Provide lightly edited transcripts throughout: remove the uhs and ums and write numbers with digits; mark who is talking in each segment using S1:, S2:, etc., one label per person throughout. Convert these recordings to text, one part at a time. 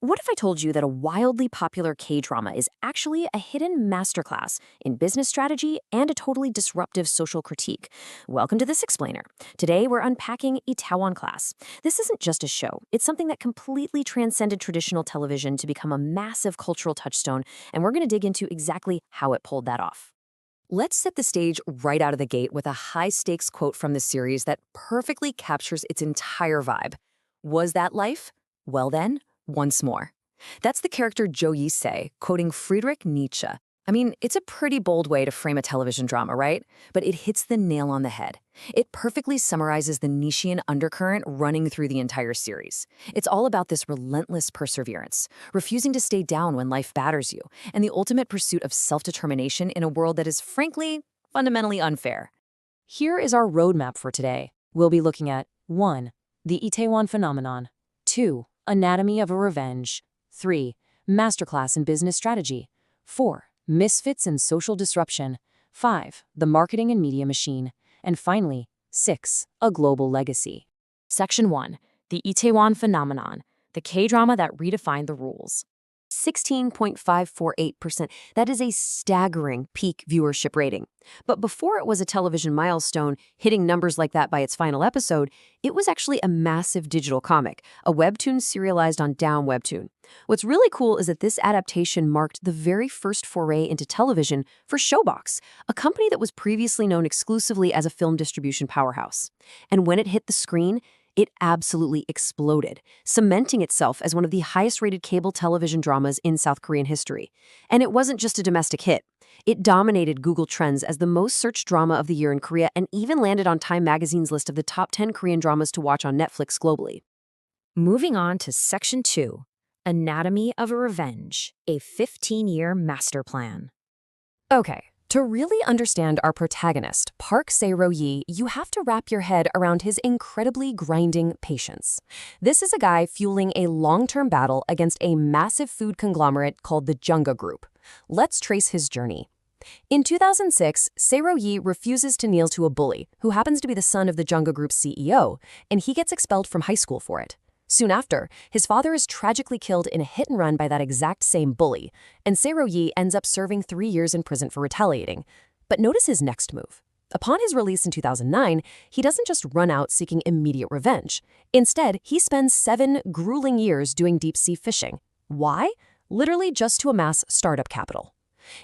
S1: What if I told you that a wildly popular K-drama is actually a hidden masterclass in business strategy and a totally disruptive social critique? Welcome to This Explainer. Today, we're unpacking Itaewon Class. This isn't just a show. It's something that completely transcended traditional television to become a massive cultural touchstone, and we're going to dig into exactly how it pulled that off. Let's set the stage right out of the gate with a high-stakes quote from the series that perfectly captures its entire vibe. Was that life? Well then, once more. That's the character Joseon quoting Friedrich Nietzsche. I mean, it's a pretty bold way to frame a television drama, right? But it hits the nail on the head. It perfectly summarizes the Nietzschean undercurrent running through the entire series. It's all about this relentless perseverance, refusing to stay down when life batters you, and the ultimate pursuit of self-determination in a world that is, frankly, fundamentally unfair.
S2: Here is our roadmap for today. We'll be looking at 1. The Itaewon phenomenon. 2. Anatomy of a revenge. 3. Masterclass in business strategy. 4. Misfits and social disruption. 5. The marketing and media machine. And finally, 6. A global legacy.
S1: Section 1. The Itaewon phenomenon, the K-drama that redefined the rules. 16.548%. That is a staggering peak viewership rating. But before it was a television milestone, hitting numbers like that by its final episode, it was actually a massive digital comic, a webtoon serialized on Down Webtoon. What's really cool is that this adaptation marked the very first foray into television for Showbox, a company that was previously known exclusively as a film distribution powerhouse. And when it hit the screen, it absolutely exploded, cementing itself as one of the highest-rated cable television dramas in South Korean history. And it wasn't just a domestic hit. It dominated Google Trends as the most searched drama of the year in Korea and even landed on Time magazine's list of the top 10 Korean dramas to watch on Netflix globally. Moving on to Section 2, Anatomy of a Revenge, a 15-year master plan. Okay. To really understand our protagonist, Park Sae-royi, you have to wrap your head around his incredibly grinding patience. This is a guy fueling a long-term battle against a massive food conglomerate called the Junga Group. Let's trace his journey. In 2006, Sae-royi refuses to kneel to a bully, who happens to be the son of the Junga Group's CEO, and he gets expelled from high school for it. Soon after, his father is tragically killed in a hit-and-run by that exact same bully, and Sae-royi ends up serving 3 years in prison for retaliating. But notice his next move. Upon his release in 2009, he doesn't just run out seeking immediate revenge. Instead, he spends 7 grueling years doing deep-sea fishing. Why? Literally just to amass startup capital.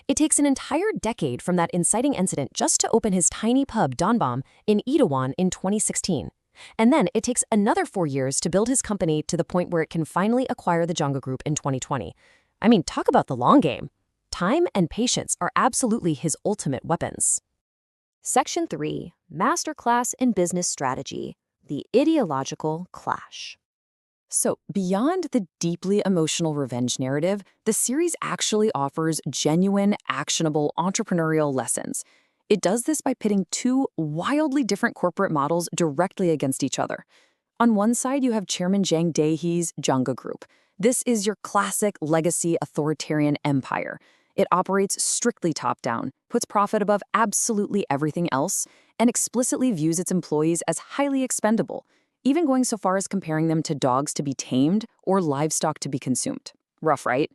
S1: It takes an entire decade from that inciting incident just to open his tiny pub Danbam in Itaewon in 2016. And then it takes another 4 years to build his company to the point where it can finally acquire the Junga Group in 2020. I mean, talk about the long game. Time and patience are absolutely his ultimate weapons. Section 3, Masterclass in Business Strategy, the Ideological Clash. So, beyond the deeply emotional revenge narrative, the series actually offers genuine, actionable entrepreneurial lessons. It does this by pitting 2 wildly different corporate models directly against each other. On one side, you have Chairman Jang Dae-hee's Junga Group. This is your classic legacy authoritarian empire. It operates strictly top-down, puts profit above absolutely everything else, and explicitly views its employees as highly expendable, even going so far as comparing them to dogs to be tamed or livestock to be consumed. Rough, right?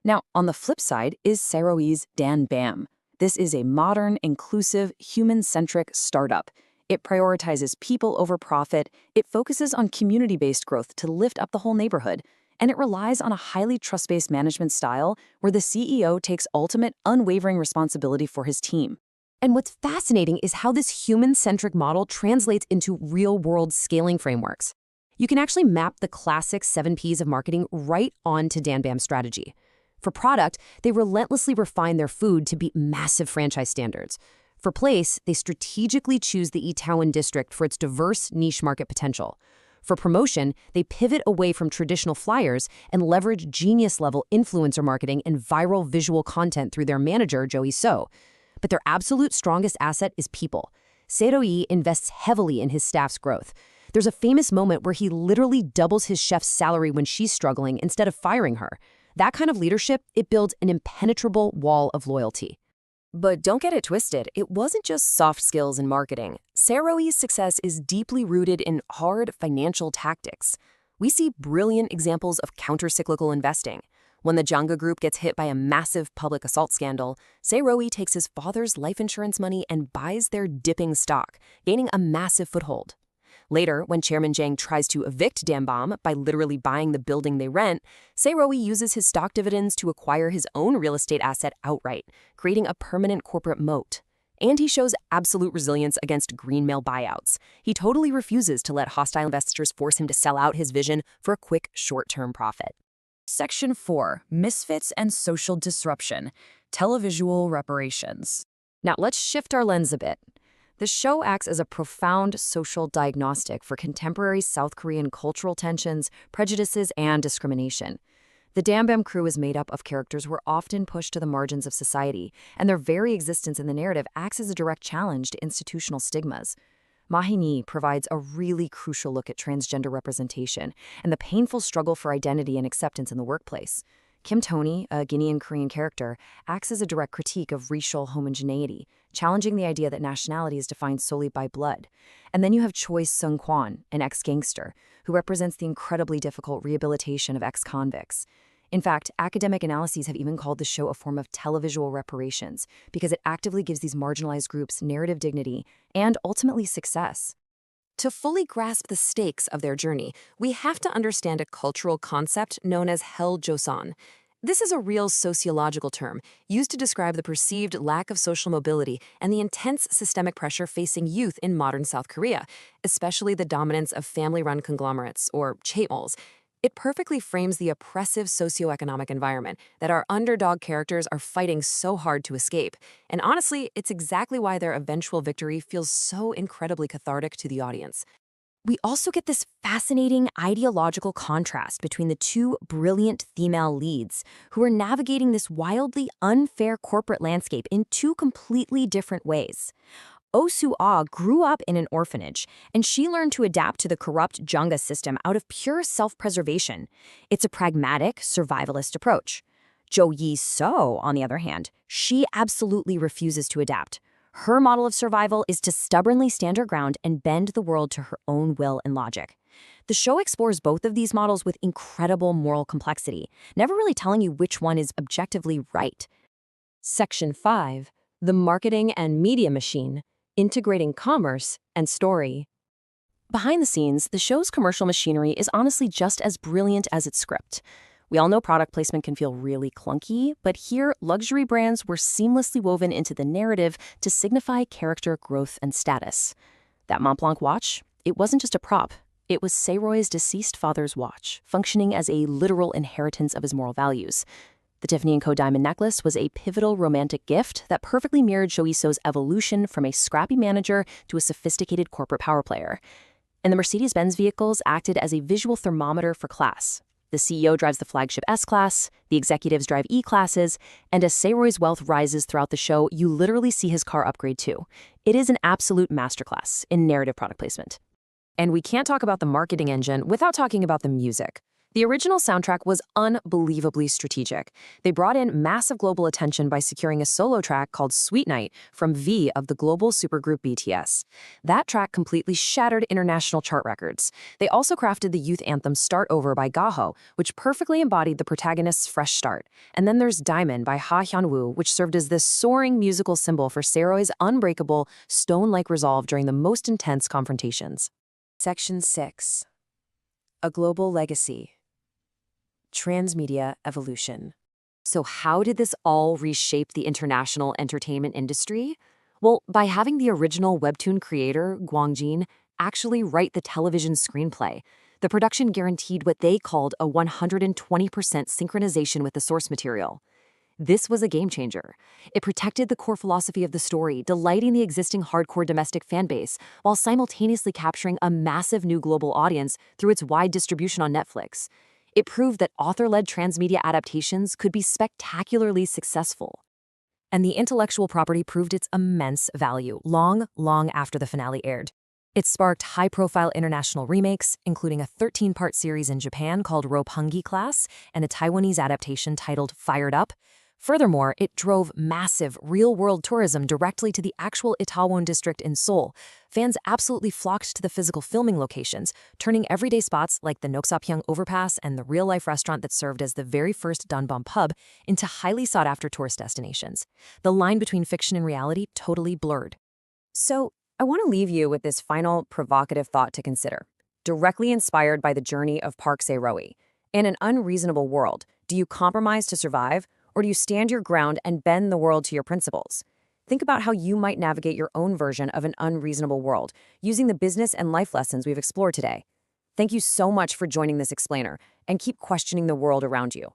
S1: Now, on the flip side is Sae-royi's Danbam. This is a modern, inclusive, human-centric startup. It prioritizes people over profit, it focuses on community-based growth to lift up the whole neighborhood, and it relies on a highly trust-based management style where the CEO takes ultimate, unwavering responsibility for his team. And what's fascinating is how this human-centric model translates into real-world scaling frameworks. You can actually map the classic 7 Ps of marketing right onto Danbam's strategy. For product, they relentlessly refine their food to beat massive franchise standards. For place, they strategically choose the Itaewon district for its diverse niche market potential. For promotion, they pivot away from traditional flyers and leverage genius-level influencer marketing and viral visual content through their manager, Joseon. But their absolute strongest asset is people. Sae-royi invests heavily in his staff's growth. There's a famous moment where he literally doubles his chef's salary when she's struggling instead of firing her. That kind of leadership, it builds an impenetrable wall of loyalty. But don't get it twisted, it wasn't just soft skills in marketing. Sae-royi's success is deeply rooted in hard financial tactics. we see brilliant examples of counter-cyclical investing. When the Janga Group gets hit by a massive public assault scandal, Sae-royi takes his father's life insurance money and buys their dipping stock, gaining a massive foothold. Later, when Chairman Jang tries to evict Danbam by literally buying the building they rent, Sae-royi uses his stock dividends to acquire his own real estate asset outright, creating a permanent corporate moat. And he shows absolute resilience against green mail buyouts. He totally refuses to let hostile investors force him to sell out his vision for a quick, short-term profit.
S2: Section 4. Misfits and Social Disruption. Televisual Reparations.
S1: Now let's shift our lens a bit. The show acts as a profound social diagnostic for contemporary South Korean cultural tensions, prejudices, and discrimination. The Danbam crew is made up of characters who are often pushed to the margins of society, and their very existence in the narrative acts as a direct challenge to institutional stigmas. Mahini provides a really crucial look at transgender representation and the painful struggle for identity and acceptance in the workplace. Kim Tony, a Guinean Korean character, acts as a direct critique of racial homogeneity, challenging the idea that nationality is defined solely by blood. And then you have Choi Sung-kwan, an ex-gangster, who represents the incredibly difficult rehabilitation of ex-convicts. In fact, academic analyses have even called the show a form of televisual reparations because it actively gives these marginalized groups narrative dignity and ultimately success. To fully grasp the stakes of their journey, we have to understand a cultural concept known as Hell Joseon. This is a real sociological term used to describe the perceived lack of social mobility and the intense systemic pressure facing youth in modern South Korea, especially the dominance of family-run conglomerates, or chaemols. It perfectly frames the oppressive socio-economic environment that our underdog characters are fighting so hard to escape. And honestly, it's exactly why their eventual victory feels so incredibly cathartic to the audience. We also get this fascinating ideological contrast between the two brilliant female leads who are navigating this wildly unfair corporate landscape in two completely different ways. Oh Soo-ah grew up in an orphanage, and she learned to adapt to the corrupt Janga system out of pure self-preservation. It's a pragmatic, survivalist approach. Jo Yi-so, on the other hand, she absolutely refuses to adapt. Her model of survival is to stubbornly stand her ground and bend the world to her own will and logic. The show explores both of these models with incredible moral complexity, never really telling you which one is objectively right. Section 5. The Marketing and Media Machine. Integrating commerce and story. Behind the scenes, the show's commercial machinery is honestly just as brilliant as its script. We all know product placement can feel really clunky, but here, luxury brands were seamlessly woven into the narrative to signify character growth and status. That Montblanc watch, it wasn't just a prop. It was Sae-royi's deceased father's watch, functioning as a literal inheritance of his moral values. The Tiffany & Co. diamond necklace was a pivotal romantic gift that perfectly mirrored Choi-so's evolution from a scrappy manager to a sophisticated corporate power player. And the Mercedes-Benz vehicles acted as a visual thermometer for class. The CEO drives the flagship S-Class, the executives drive E-Classes, and as Sae-royi's wealth rises throughout the show, you literally see his car upgrade too. It is an absolute masterclass in narrative product placement. And we can't talk about the marketing engine without talking about the music. The original soundtrack was unbelievably strategic. They brought in massive global attention by securing a solo track called Sweet Night from V of the global supergroup BTS. That track completely shattered international chart records. They also crafted the youth anthem Start Over by Gaho, which perfectly embodied the protagonist's fresh start. And then there's Diamond by Ha Hyun-woo, which served as this soaring musical symbol for Sae-royi's unbreakable, stone-like resolve during the most intense confrontations. Section 6. A Global Legacy. Transmedia evolution. So how did this all reshape the international entertainment industry? Well, by having the original webtoon creator, Gwang-jin, actually write the television screenplay. The production guaranteed what they called a 120% synchronization with the source material. This was a game changer. It protected the core philosophy of the story, delighting the existing hardcore domestic fanbase, while simultaneously capturing a massive new global audience through its wide distribution on Netflix. It proved that author-led transmedia adaptations could be spectacularly successful. And the intellectual property proved its immense value long after the finale aired. It sparked high-profile international remakes, including a 13-part series in Japan called Reparations Class and a Taiwanese adaptation titled Fired Up. Furthermore, it drove massive, real-world tourism directly to the actual Itaewon district in Seoul. Fans absolutely flocked to the physical filming locations, turning everyday spots like the Noksapyeong overpass and the real-life restaurant that served as the very first Danbam pub into highly sought-after tourist destinations. The line between fiction and reality totally blurred. So, I want to leave you with this final provocative thought to consider. Directly inspired by the journey of Park Sae-royi, in an unreasonable world, do you compromise to survive, or do you stand your ground and bend the world to your principles? Think about how you might navigate your own version of an unreasonable world, using the business and life lessons we've explored today. Thank you so much for joining this explainer, and keep questioning the world around you.